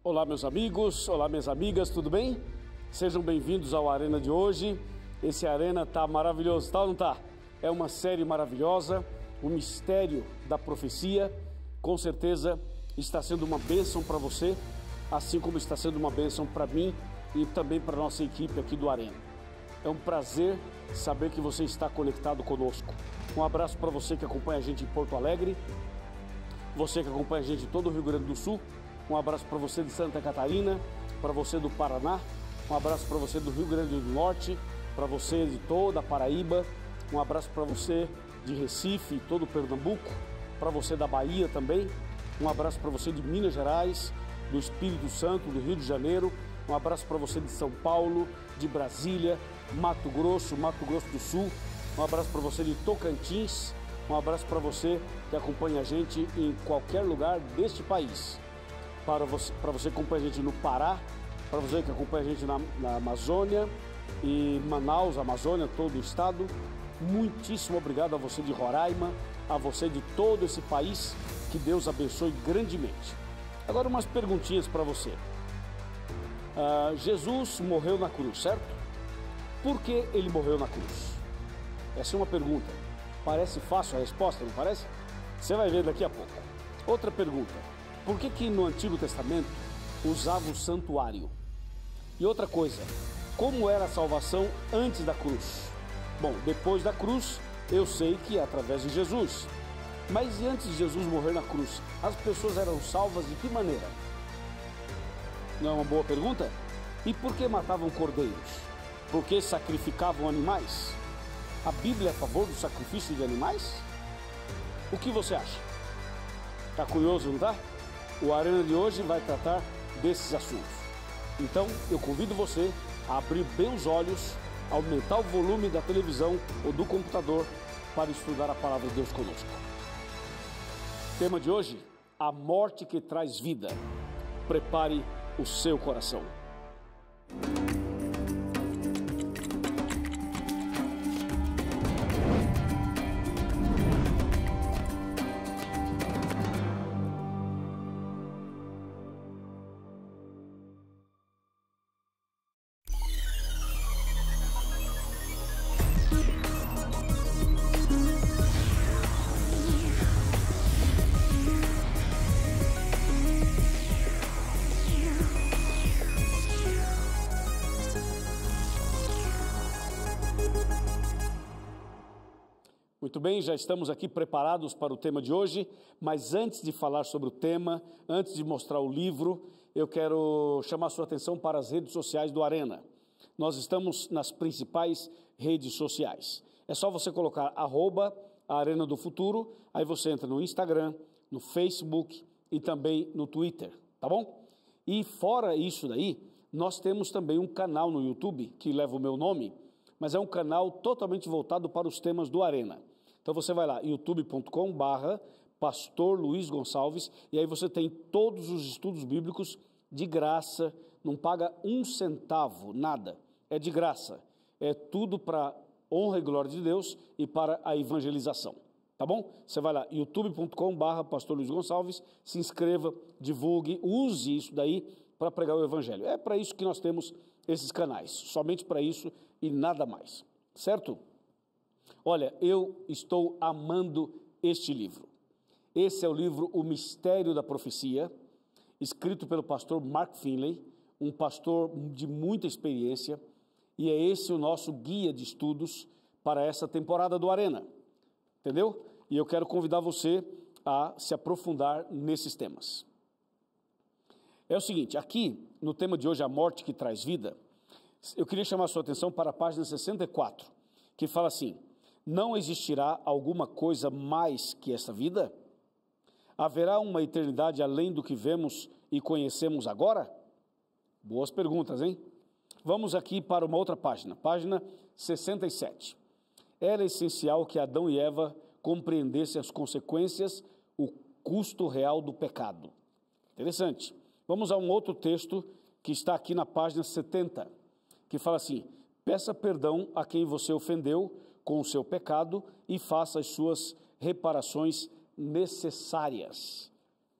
Olá meus amigos, olá minhas amigas, tudo bem? Sejam bem-vindos ao Arena de hoje. Esse Arena tá maravilhoso, tá ou não tá? É uma série maravilhosa, o mistério da profecia, com certeza está sendo uma bênção para você, assim como está sendo uma bênção para mim e também para a nossa equipe aqui do Arena. É um prazer saber que você está conectado conosco. Um abraço para você que acompanha a gente em Porto Alegre, você que acompanha a gente em todo o Rio Grande do Sul. Um abraço para você de Santa Catarina, para você do Paraná, um abraço para você do Rio Grande do Norte, para você de toda a Paraíba, um abraço para você de Recife e todo o Pernambuco, para você da Bahia também, um abraço para você de Minas Gerais, do Espírito Santo, do Rio de Janeiro, um abraço para você de São Paulo, de Brasília, Mato Grosso do Sul, um abraço para você de Tocantins, um abraço para você que acompanha a gente em qualquer lugar deste país. Para você que acompanha a gente no Pará, para você que acompanha a gente na Amazônia e Manaus, Amazônia, todo o estado, muitíssimo obrigado a você de Roraima, a você de todo esse país, que Deus abençoe grandemente. Agora umas perguntinhas para você. Jesus morreu na cruz, certo? Por que ele morreu na cruz? Essa é uma pergunta. Parece fácil a resposta, não parece? Você vai ver daqui a pouco. Outra pergunta. Por que no Antigo Testamento usava o santuário? E outra coisa, como era a salvação antes da cruz? Bom, depois da cruz, eu sei que é através de Jesus. Mas e antes de Jesus morrer na cruz, as pessoas eram salvas de que maneira? Não é uma boa pergunta? E por que matavam cordeiros? Por que sacrificavam animais? A Bíblia é a favor do sacrifício de animais? O que você acha? Tá curioso, não tá? O Arena de hoje vai tratar desses assuntos. Então, eu convido você a abrir bem os olhos, aumentar o volume da televisão ou do computador para estudar a palavra de Deus conosco. Tema de hoje, a morte que traz vida. Prepare o seu coração. Muito bem, já estamos aqui preparados para o tema de hoje, mas antes de falar sobre o tema, antes de mostrar o livro, eu quero chamar a sua atenção para as redes sociais do Arena. Nós estamos nas principais redes sociais. É só você colocar @Arena do Futuro, aí você entra no Instagram, no Facebook e também no Twitter, tá bom? E fora isso daí, nós temos também um canal no YouTube que leva o meu nome, mas é um canal totalmente voltado para os temas do Arena. Então você vai lá, youtube.com/Pastor Luiz Gonçalves, e aí você tem todos os estudos bíblicos de graça, não paga um centavo, nada, é de graça. É tudo para honra e glória de Deus e para a evangelização, tá bom? Você vai lá, youtube.com/Pastor Luiz Gonçalves, se inscreva, divulgue, use isso daí para pregar o evangelho. É para isso que nós temos esses canais, somente para isso e nada mais, certo? Olha, eu estou amando este livro. Esse é o livro O Mistério da Profecia, escrito pelo pastor Mark Finley, um pastor de muita experiência, e é esse o nosso guia de estudos para essa temporada do Arena, entendeu? E eu quero convidar você a se aprofundar nesses temas. É o seguinte, aqui no tema de hoje, a morte que traz vida, eu queria chamar a sua atenção para a página 64, que fala assim: não existirá alguma coisa mais que essa vida? Haverá uma eternidade além do que vemos e conhecemos agora? Boas perguntas, hein? Vamos aqui para uma outra página, página 67. Era essencial que Adão e Eva compreendessem as consequências, o custo real do pecado. Interessante. Vamos a um outro texto que está aqui na página 70, que fala assim: peça perdão a quem você ofendeu com o seu pecado e faça as suas reparações necessárias.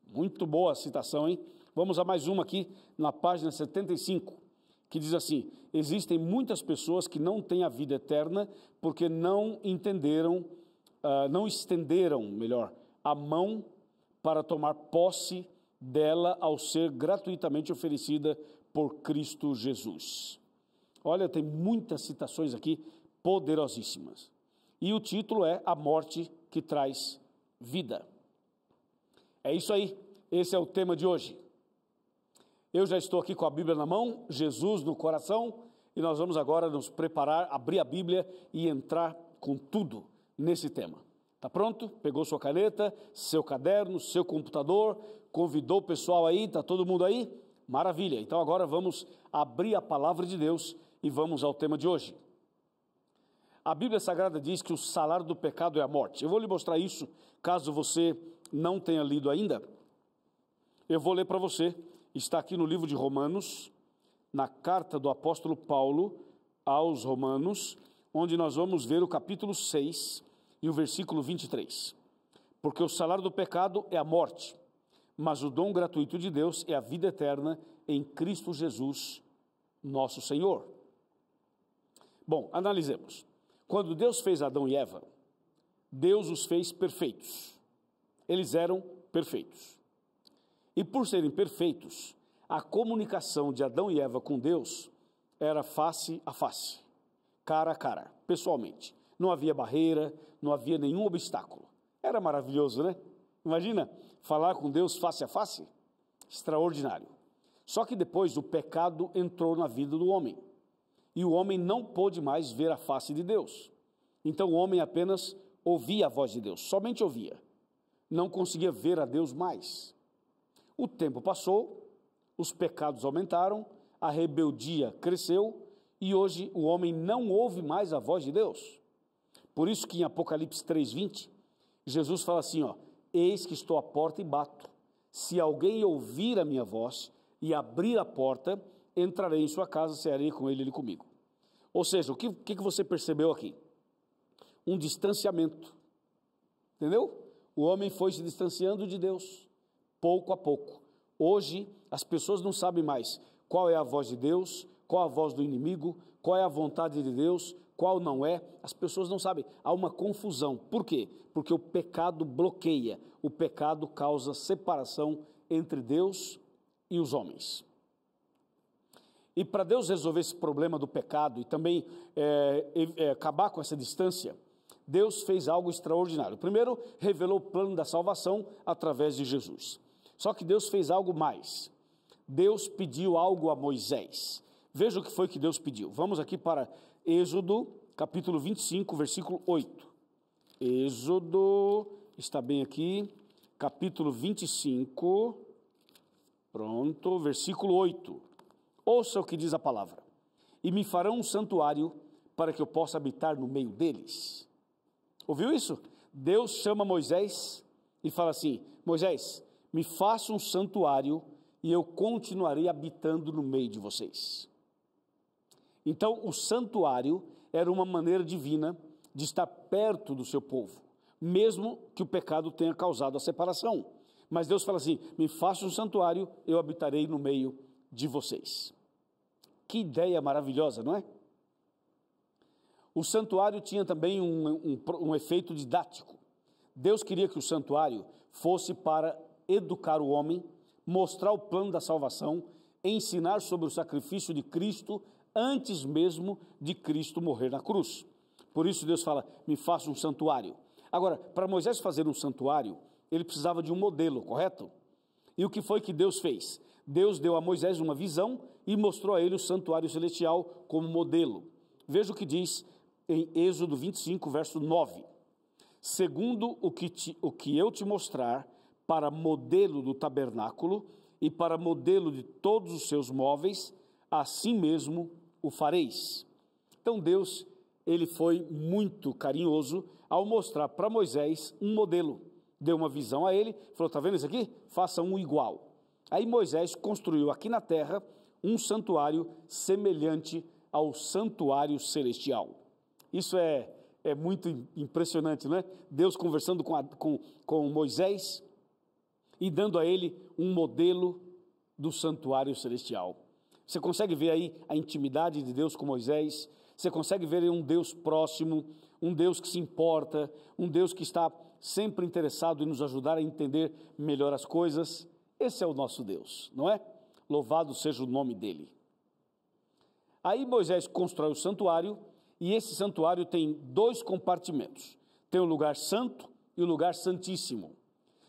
Muito boa a citação, hein? Vamos a mais uma aqui, na página 75, que diz assim: existem muitas pessoas que não têm a vida eterna porque não estenderam, a mão para tomar posse dela ao ser gratuitamente oferecida por Cristo Jesus. Olha, tem muitas citações aqui poderosíssimas. E o título é A Morte que Traz Vida. É isso aí, esse é o tema de hoje. Eu já estou aqui com a Bíblia na mão, Jesus no coração, e nós vamos agora nos preparar, abrir a Bíblia e entrar com tudo nesse tema. Está pronto? Pegou sua caneta, seu caderno, seu computador, convidou o pessoal aí, está todo mundo aí? Maravilha! Então agora vamos abrir a palavra de Deus e vamos ao tema de hoje. A Bíblia Sagrada diz que o salário do pecado é a morte. Eu vou lhe mostrar isso, caso você não tenha lido ainda. Eu vou ler para você. Está aqui no livro de Romanos, na carta do apóstolo Paulo aos Romanos, onde nós vamos ver o capítulo 6 e o versículo 23. Porque o salário do pecado é a morte, mas o dom gratuito de Deus é a vida eterna em Cristo Jesus, nosso Senhor. Bom, analisemos. Quando Deus fez Adão e Eva, Deus os fez perfeitos. Eles eram perfeitos. E por serem perfeitos, a comunicação de Adão e Eva com Deus era face a face, cara a cara, pessoalmente. Não havia barreira, não havia nenhum obstáculo. Era maravilhoso, né? Imagina falar com Deus face a face? Extraordinário. Só que depois o pecado entrou na vida do homem. E o homem não pôde mais ver a face de Deus. Então o homem apenas ouvia a voz de Deus, somente ouvia. Não conseguia ver a Deus mais. O tempo passou, os pecados aumentaram, a rebeldia cresceu e hoje o homem não ouve mais a voz de Deus. Por isso que em Apocalipse 3:20, Jesus fala assim, eis que estou à porta e bato. Se alguém ouvir a minha voz e abrir a porta, entrarei em sua casa, cearei com ele comigo. Ou seja, o que você percebeu aqui? Um distanciamento. Entendeu? O homem foi se distanciando de Deus, pouco a pouco. Hoje, as pessoas não sabem mais qual é a voz de Deus, qual a voz do inimigo, qual é a vontade de Deus, qual não é. As pessoas não sabem. Há uma confusão. Por quê? Porque o pecado bloqueia. O pecado causa separação entre Deus e os homens. E para Deus resolver esse problema do pecado e também acabar com essa distância, Deus fez algo extraordinário. Primeiro, revelou o plano da salvação através de Jesus. Só que Deus fez algo mais. Deus pediu algo a Moisés. Veja o que foi que Deus pediu. Vamos aqui para Êxodo, capítulo 25, versículo 8. Êxodo, está bem aqui, capítulo 25, pronto, versículo 8. Ouça o que diz a palavra. E me farão um santuário para que eu possa habitar no meio deles. Ouviu isso? Deus chama Moisés e fala assim, Moisés, me faça um santuário e eu continuarei habitando no meio de vocês. Então, o santuário era uma maneira divina de estar perto do seu povo, mesmo que o pecado tenha causado a separação. Mas Deus fala assim, me faça um santuário, eu habitarei no meio de vocês. Que ideia maravilhosa, não é? O santuário tinha também um efeito didático. Deus queria que o santuário fosse para educar o homem, mostrar o plano da salvação, ensinar sobre o sacrifício de Cristo antes mesmo de Cristo morrer na cruz. Por isso Deus fala, me faça um santuário. Agora, para Moisés fazer um santuário, ele precisava de um modelo, correto? E o que foi que Deus fez? Deus deu a Moisés uma visão e mostrou a ele o santuário celestial como modelo. Veja o que diz em Êxodo 25, verso 9. Segundo o que eu te mostrar, para modelo do tabernáculo e para modelo de todos os seus móveis, assim mesmo o fareis. Então Deus, ele foi muito carinhoso ao mostrar para Moisés um modelo. Deu uma visão a ele, falou, está vendo isso aqui? Faça um igual. Aí Moisés construiu aqui na terra um santuário semelhante ao santuário celestial. Isso é muito impressionante, não é? Deus conversando com Moisés e dando a ele um modelo do santuário celestial. Você consegue ver aí a intimidade de Deus com Moisés? Você consegue ver aí um Deus próximo, um Deus que se importa, um Deus que está sempre interessado em nos ajudar a entender melhor as coisas? Esse é o nosso Deus, não é? Louvado seja o nome dele. Aí Moisés constrói o santuário, e esse santuário tem 2 compartimentos. Tem o lugar santo e o lugar santíssimo.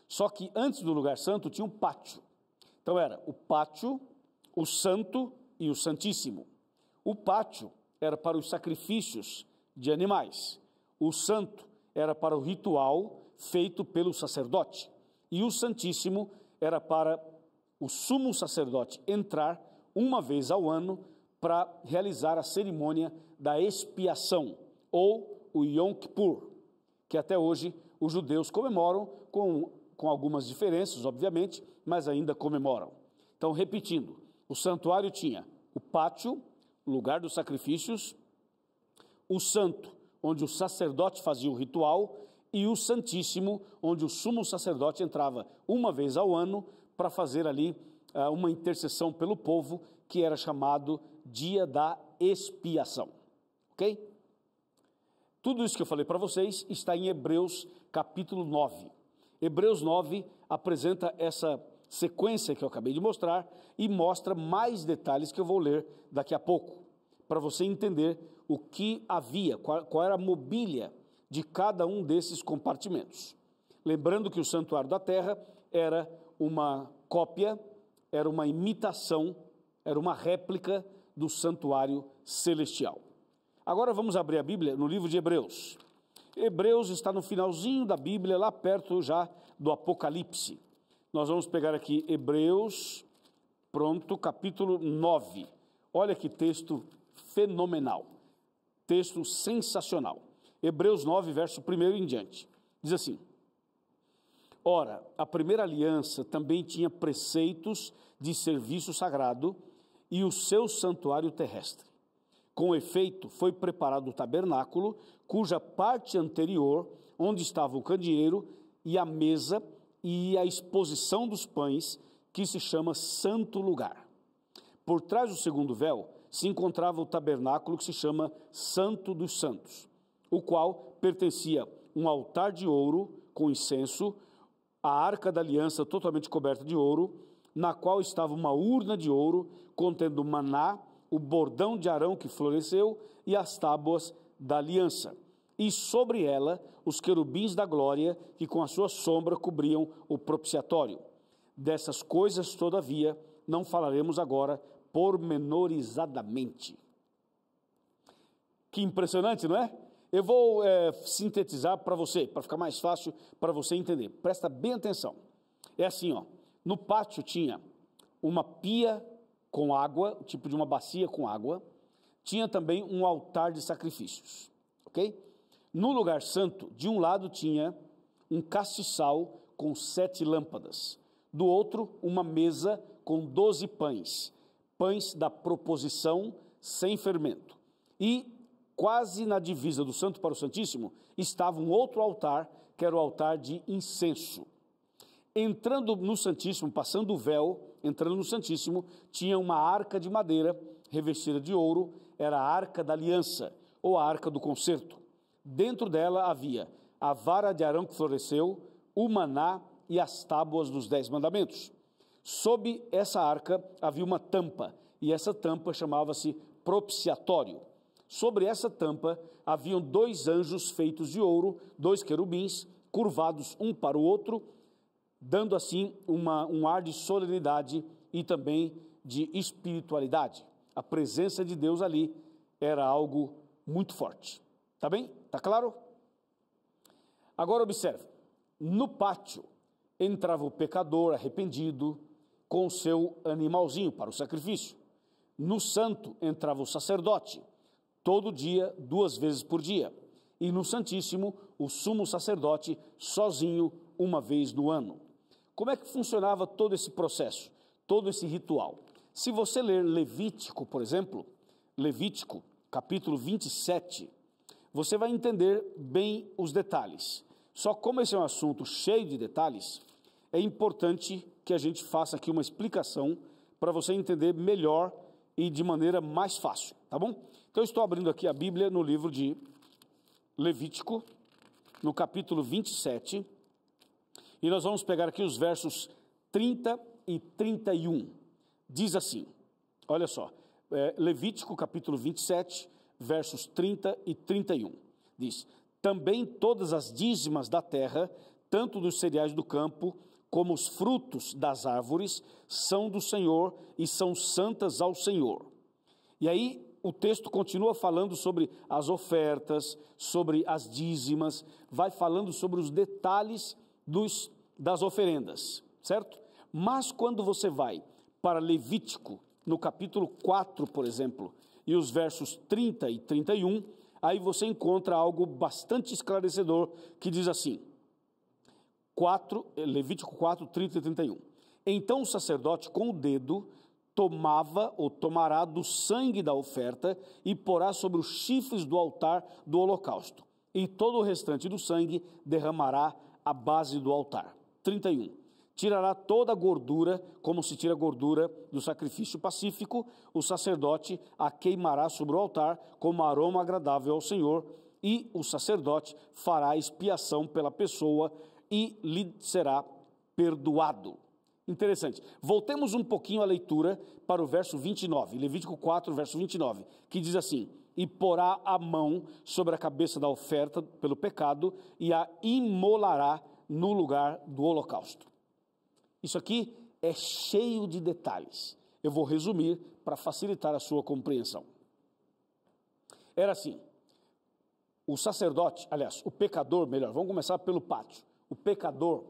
Só que antes do lugar santo tinha um pátio. Então era o pátio, o santo e o santíssimo. O pátio era para os sacrifícios de animais. O santo era para o ritual feito pelo sacerdote. E o santíssimo era para o sumo sacerdote entrar uma vez ao ano para realizar a cerimônia da expiação, ou o Yom Kippur, que até hoje os judeus comemoram com algumas diferenças, obviamente, mas ainda comemoram. Então, repetindo, o santuário tinha o pátio, o lugar dos sacrifícios, o santo, onde o sacerdote fazia o ritual, e o santíssimo, onde o sumo sacerdote entrava uma vez ao ano para fazer ali uma intercessão pelo povo, que era chamado Dia da Expiação. Ok? Tudo isso que eu falei para vocês está em Hebreus capítulo 9. Hebreus 9 apresenta essa sequência que eu acabei de mostrar e mostra mais detalhes que eu vou ler daqui a pouco, para você entender o que havia, qual era a mobília de cada um desses compartimentos. Lembrando que o santuário da terra era uma cópia, era uma imitação, era uma réplica do santuário celestial. Agora vamos abrir a Bíblia no livro de Hebreus. Hebreus está no finalzinho da Bíblia, lá perto já do Apocalipse. Nós vamos pegar aqui Hebreus, pronto, capítulo 9. Olha que texto fenomenal, texto sensacional. Hebreus 9, verso 1 em diante. Diz assim: Ora, a primeira aliança também tinha preceitos de serviço sagrado e o seu santuário terrestre. Com efeito, foi preparado o tabernáculo, cuja parte anterior, onde estava o candeeiro e a mesa e a exposição dos pães, que se chama Santo Lugar. Por trás do segundo véu se encontrava o tabernáculo que se chama Santo dos Santos, o qual pertencia um altar de ouro com incenso, a arca da aliança totalmente coberta de ouro, na qual estava uma urna de ouro contendo maná, o bordão de Arão que floresceu e as tábuas da aliança. E sobre ela os querubins da glória que com a sua sombra cobriam o propiciatório. Dessas coisas, todavia, não falaremos agora pormenorizadamente. Que impressionante, não é? Eu vou sintetizar para você, para ficar mais fácil para você entender. Presta bem atenção. É assim, ó. No pátio tinha uma pia com água, tipo de uma bacia com água. Tinha também um altar de sacrifícios, ok? No lugar santo, de um lado tinha um castiçal com 7 lâmpadas. Do outro, uma mesa com 12 pães. Pães da proposição sem fermento. E quase na divisa do santo para o santíssimo, estava um outro altar, que era o altar de incenso. Entrando no santíssimo, passando o véu, entrando no santíssimo, tinha uma arca de madeira revestida de ouro, era a arca da aliança, ou a arca do concerto. Dentro dela havia a vara de Arão que floresceu, o maná e as tábuas dos 10 mandamentos. Sob essa arca havia uma tampa, e essa tampa chamava-se propiciatório. Sobre essa tampa haviam 2 anjos feitos de ouro, 2 querubins, curvados um para o outro, dando assim um ar de solenidade e também de espiritualidade. A presença de Deus ali era algo muito forte. Tá bem? Tá claro? Agora observe, no pátio entrava o pecador arrependido com o seu animalzinho para o sacrifício. No santo entrava o sacerdote, todo dia, 2 vezes por dia. E no santíssimo, o sumo sacerdote, sozinho, uma vez no ano. Como é que funcionava todo esse processo, todo esse ritual? Se você ler Levítico, por exemplo, Levítico, capítulo 27, você vai entender bem os detalhes. Só como esse é um assunto cheio de detalhes, é importante que a gente faça aqui uma explicação para você entender melhor e de maneira mais fácil, tá bom? Então, eu estou abrindo aqui a Bíblia no livro de Levítico, no capítulo 27, e nós vamos pegar aqui os versos 30 e 31. Diz assim, olha só, Levítico capítulo 27, versos 30 e 31. Diz, também todas as dízimas da terra, tanto dos cereais do campo, como os frutos das árvores, são do Senhor e são santas ao Senhor. E aí o texto continua falando sobre as ofertas, sobre as dízimas, vai falando sobre os detalhes das oferendas, certo? Mas quando você vai para Levítico, no capítulo 4, por exemplo, e os versos 30 e 31, aí você encontra algo bastante esclarecedor, que diz assim, Levítico 4, 30 e 31. Então o sacerdote com o dedo tomava ou tomará do sangue da oferta e porá sobre os chifres do altar do holocausto, e todo o restante do sangue derramará à base do altar. 31. Tirará toda a gordura, como se tira a gordura do sacrifício pacífico, o sacerdote a queimará sobre o altar como aroma agradável ao Senhor, e o sacerdote fará expiação pela pessoa e lhe será perdoado. Interessante. Voltemos um pouquinho à leitura para o verso 29, Levítico 4, verso 29, que diz assim, e porá a mão sobre a cabeça da oferta pelo pecado e a imolará no lugar do holocausto. Isso aqui é cheio de detalhes. Eu vou resumir para facilitar a sua compreensão. Era assim, o sacerdote, aliás, o pecador, melhor, vamos começar pelo pátio. O pecador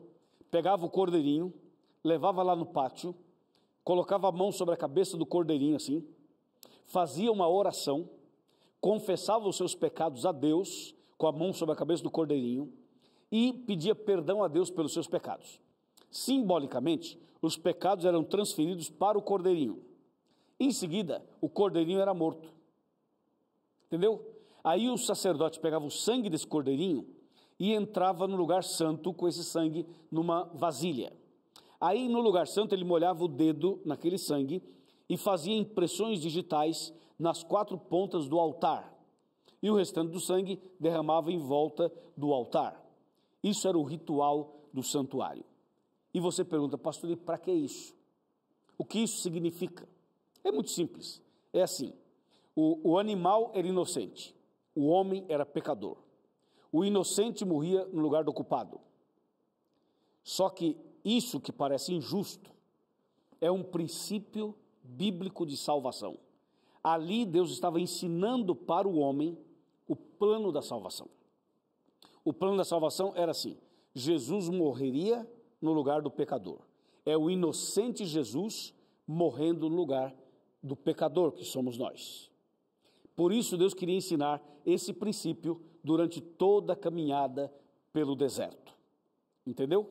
pegava o cordeirinho, levava lá no pátio, colocava a mão sobre a cabeça do cordeirinho assim, fazia uma oração, confessava os seus pecados a Deus, com a mão sobre a cabeça do cordeirinho, e pedia perdão a Deus pelos seus pecados. Simbolicamente, os pecados eram transferidos para o cordeirinho. Em seguida, o cordeirinho era morto. Entendeu? Aí o sacerdote pegava o sangue desse cordeirinho e entrava no lugar santo com esse sangue numa vasilha. Aí no lugar santo ele molhava o dedo naquele sangue e fazia impressões digitais nas 4 pontas do altar. E o restante do sangue derramava em volta do altar. Isso era o ritual do santuário. E você pergunta, pastor, e para que isso? O que isso significa? É muito simples. É assim, o animal era inocente, o homem era pecador. O inocente morria no lugar do culpado. Só que isso que parece injusto é um princípio bíblico de salvação. Ali Deus estava ensinando para o homem o plano da salvação. O plano da salvação era assim, Jesus morreria no lugar do pecador. É o inocente Jesus morrendo no lugar do pecador, que somos nós. Por isso Deus queria ensinar esse princípio durante toda a caminhada pelo deserto. Entendeu?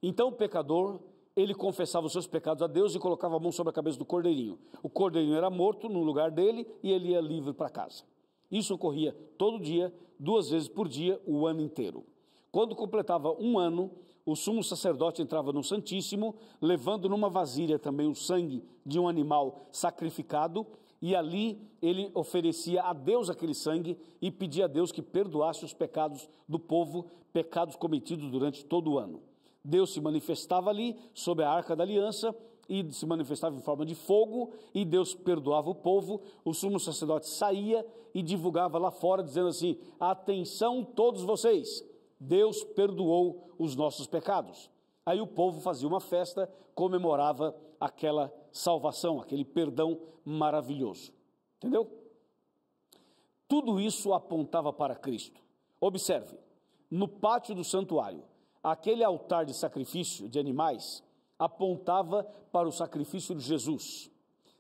Então o pecador, ele confessava os seus pecados a Deus e colocava a mão sobre a cabeça do cordeirinho. O cordeirinho era morto no lugar dele e ele ia livre para casa. Isso ocorria todo dia, 2 vezes por dia, o ano inteiro. Quando completava 1 ano, o sumo sacerdote entrava no Santíssimo, levando numa vasilha também o sangue de um animal sacrificado, e ali ele oferecia a Deus aquele sangue e pedia a Deus que perdoasse os pecados do povo, pecados cometidos durante todo o ano. Deus se manifestava ali sob a arca da aliança e se manifestava em forma de fogo, e Deus perdoava o povo. O sumo sacerdote saía e divulgava lá fora, dizendo assim, atenção todos vocês, Deus perdoou os nossos pecados. Aí o povo fazia uma festa, comemorava aquela salvação, aquele perdão maravilhoso. Entendeu? Tudo isso apontava para Cristo. Observe, no pátio do santuário, aquele altar de sacrifício de animais apontava para o sacrifício de Jesus.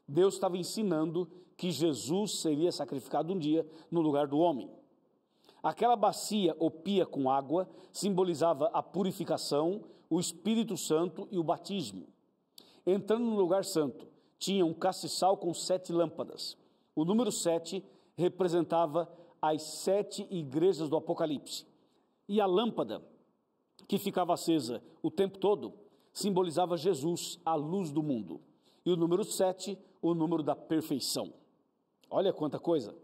Deus estava ensinando que Jesus seria sacrificado um dia no lugar do homem. Aquela bacia ou pia com água simbolizava a purificação, o Espírito Santo e o batismo. Entrando no lugar santo, tinha um castiçal com 7 lâmpadas. O número 7 representava as 7 igrejas do Apocalipse. E a lâmpada, que ficava acesa o tempo todo, simbolizava Jesus, a luz do mundo. E o número 7, o número da perfeição. Olha quanta coisa.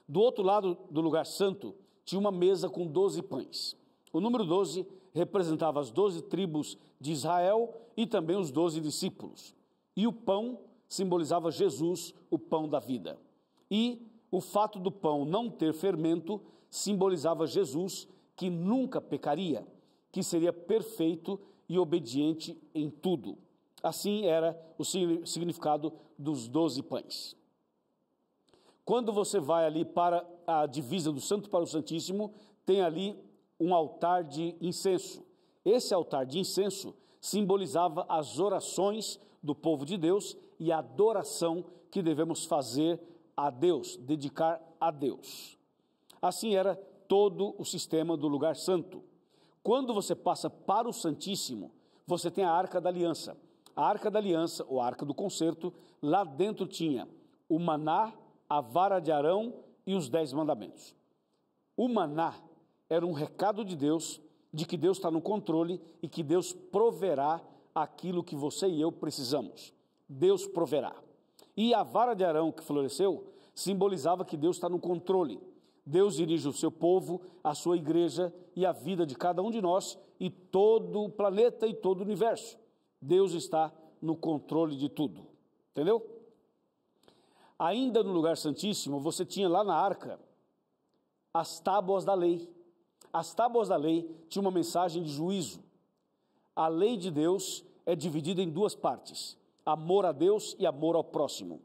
Do outro lado do lugar santo, tinha uma mesa com 12 pães. O número 12 representava as 12 tribos de Israel e também os 12 discípulos. E o pão simbolizava Jesus, o pão da vida. E o fato do pão não ter fermento simbolizava Jesus, que nunca pecaria, que seria perfeito e obediente em tudo. Assim era o significado dos 12 pães. Quando você vai ali para a divisa do Santo para o Santíssimo, tem ali um altar de incenso. Esse altar de incenso simbolizava as orações do povo de Deus e a adoração que devemos fazer a Deus, dedicar a Deus. Assim era todo o sistema do lugar santo. Quando você passa para o Santíssimo, você tem a Arca da Aliança. A Arca da Aliança, ou a Arca do Concerto, lá dentro tinha o maná, a vara de Arão e os 10 mandamentos. O maná era um recado de Deus, de que Deus está no controle e que Deus proverá aquilo que você e eu precisamos. Deus proverá. E a vara de Arão que floresceu simbolizava que Deus está no controle. Deus dirige o seu povo, a sua igreja e a vida de cada um de nós e todo o planeta e todo o universo. Deus está no controle de tudo. Entendeu? Ainda no lugar santíssimo, você tinha lá na arca as tábuas da lei. As tábuas da lei tinham uma mensagem de juízo. A lei de Deus é dividida em duas partes: amor a Deus e amor ao próximo.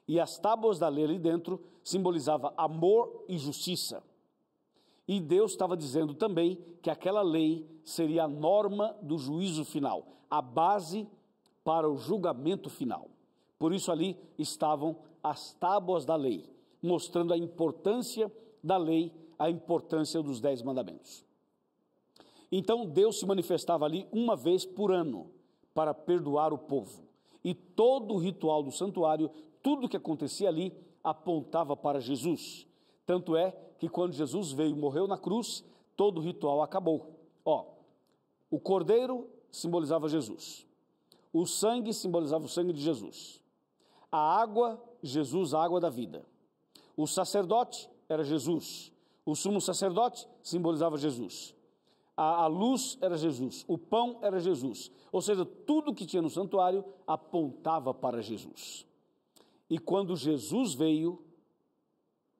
E as tábuas da lei ali dentro simbolizavam amor e justiça. E Deus estava dizendo também que aquela lei seria a norma do juízo final, a base para o julgamento final. Por isso ali estavam as tábuas da lei, mostrando a importância da lei, a importância dos 10 mandamentos. Então Deus se manifestava ali uma vez por ano para perdoar o povo. E todo o ritual do santuário, tudo que acontecia ali, apontava para Jesus. Tanto é que quando Jesus veio e morreu na cruz, todo o ritual acabou. O cordeiro simbolizava Jesus. O sangue simbolizava o sangue de Jesus. A água, Jesus, a água da vida. O sacerdote era Jesus. O sumo sacerdote simbolizava Jesus. A luz era Jesus. O pão era Jesus. Ou seja, tudo que tinha no santuário apontava para Jesus. E quando Jesus veio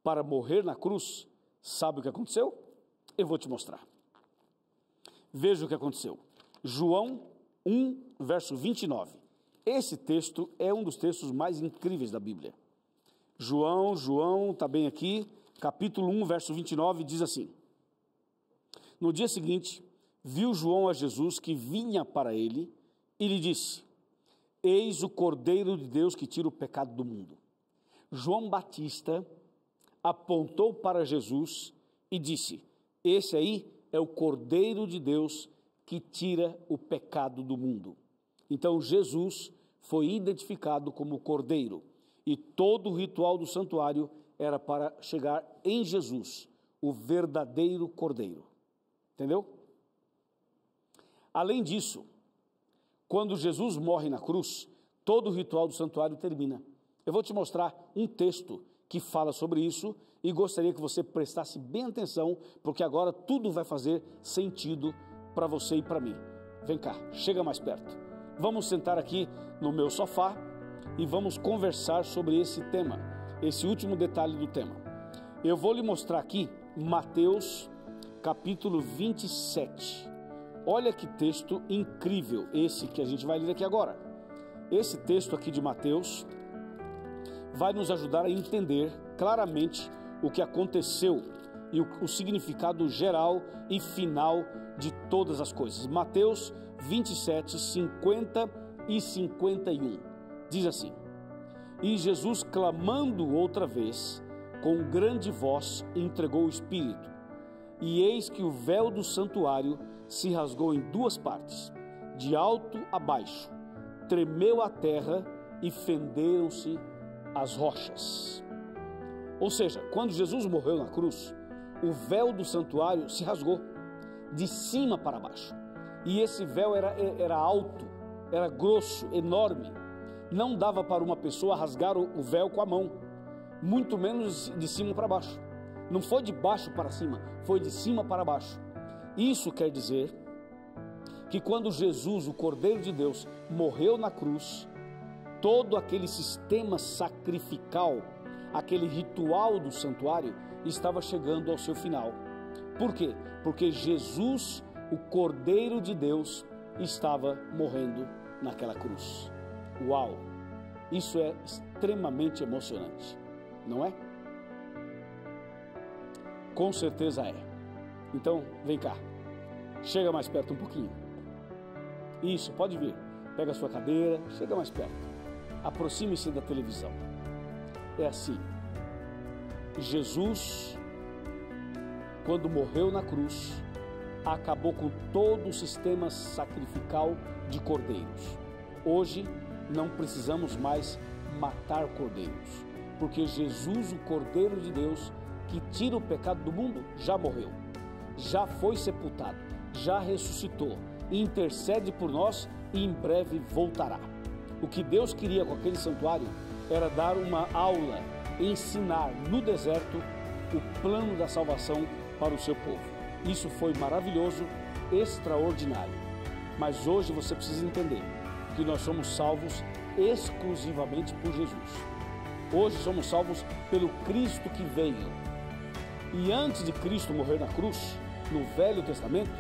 para morrer na cruz, sabe o que aconteceu? Eu vou te mostrar. Veja o que aconteceu. João 1, verso 29. Esse texto é um dos textos mais incríveis da Bíblia. João, está bem aqui, capítulo 1, verso 29, diz assim: no dia seguinte, viu João a Jesus que vinha para ele e lhe disse: eis o Cordeiro de Deus que tira o pecado do mundo. João Batista apontou para Jesus e disse: esse aí é o Cordeiro de Deus que tira o pecado do mundo. Então Jesus foi identificado como Cordeiro, e todo o ritual do santuário era para chegar em Jesus, o verdadeiro Cordeiro. Entendeu? Além disso, quando Jesus morre na cruz, todo o ritual do santuário termina. Eu vou te mostrar um texto que fala sobre isso e gostaria que você prestasse bem atenção, porque agora tudo vai fazer sentido para você e para mim. Vem cá, chega mais perto. Vamos sentar aqui no meu sofá e vamos conversar sobre esse tema, esse último detalhe do tema. Eu vou lhe mostrar aqui Mateus capítulo 27. Olha que texto incrível esse que a gente vai ler aqui agora. Esse texto aqui de Mateus vai nos ajudar a entender claramente o que aconteceu e o significado geral e final de todas as coisas. Mateus 27, 50 e 51. Diz assim: e Jesus, clamando outra vez, com grande voz, entregou o Espírito. E eis que o véu do santuário se rasgou em duas partes, de alto a baixo, tremeu a terra e fenderam-se as rochas. Ou seja, quando Jesus morreu na cruz, o véu do santuário se rasgou de cima para baixo. E esse véu era alto, era grosso, enorme. Não dava para uma pessoa rasgar o véu com a mão, muito menos de cima para baixo. Não foi de baixo para cima, foi de cima para baixo. Isso quer dizer que quando Jesus, o Cordeiro de Deus, morreu na cruz, todo aquele sistema sacrificial, aquele ritual do santuário, estava chegando ao seu final. Por quê? Porque Jesus, o Cordeiro de Deus, estava morrendo naquela cruz. Uau! Isso é extremamente emocionante, não é? Com certeza é. Então, vem cá. Chega mais perto um pouquinho. Isso, pode vir. Pega a sua cadeira, chega mais perto. Aproxime-se da televisão. É assim. Jesus, quando morreu na cruz, acabou com todo o sistema sacrificial de cordeiros. Hoje, não precisamos mais matar cordeiros, porque Jesus, o Cordeiro de Deus, que tira o pecado do mundo, já morreu, já foi sepultado, já ressuscitou, intercede por nós e em breve voltará. O que Deus queria com aquele santuário era dar uma aula, ensinar no deserto o plano da salvação para o seu povo. Isso foi maravilhoso, extraordinário. Mas hoje você precisa entender que nós somos salvos exclusivamente por Jesus. Hoje somos salvos pelo Cristo que veio. E antes de Cristo morrer na cruz, no Velho Testamento,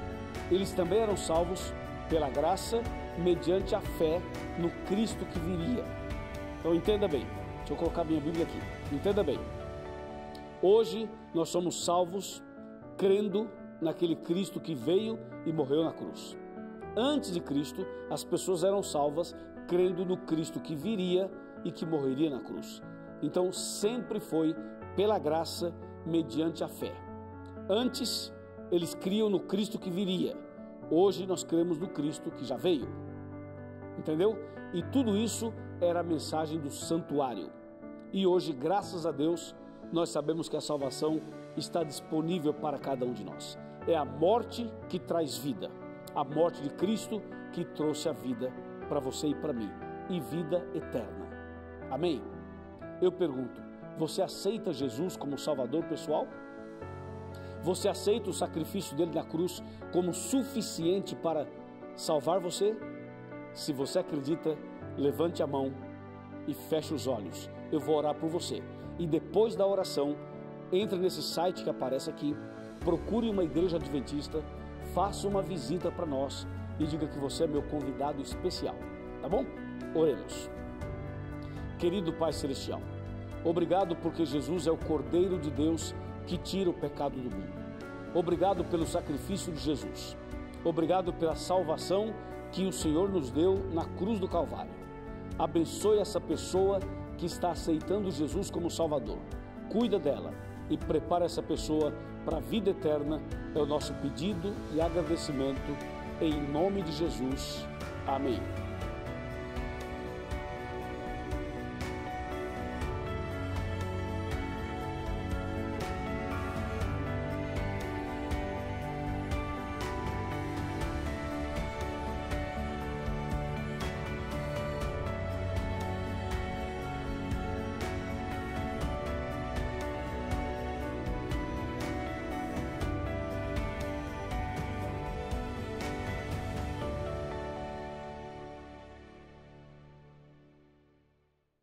eles também eram salvos pela graça, mediante a fé no Cristo que viria. Então entenda bem, deixa eu colocar minha Bíblia aqui, entenda bem. Hoje nós somos salvos crendo naquele Cristo que veio e morreu na cruz. Antes de Cristo, as pessoas eram salvas crendo no Cristo que viria e que morreria na cruz. Então sempre foi pela graça, mediante a fé. Antes, eles criam no Cristo que viria. Hoje nós cremos no Cristo que já veio. Entendeu? E tudo isso era a mensagem do santuário. E hoje, graças a Deus, nós sabemos que a salvação está disponível para cada um de nós. É a morte que traz vida. A morte de Cristo que trouxe a vida para você e para mim. E vida eterna. Amém? Eu pergunto, você aceita Jesus como Salvador pessoal? Você aceita o sacrifício dele na cruz como suficiente para salvar você? Se você acredita, levante a mão e feche os olhos. Eu vou orar por você. E depois da oração, entre nesse site que aparece aqui, procure uma igreja adventista, faça uma visita para nós e diga que você é meu convidado especial. Tá bom? Oremos. Querido Pai Celestial, obrigado porque Jesus é o Cordeiro de Deus que tira o pecado do mundo. Obrigado pelo sacrifício de Jesus. Obrigado pela salvação que o Senhor nos deu na cruz do Calvário. Abençoe essa pessoa que está aceitando Jesus como Salvador. Cuida dela e prepara essa pessoa para a vida eterna. É o nosso pedido e agradecimento em nome de Jesus. Amém.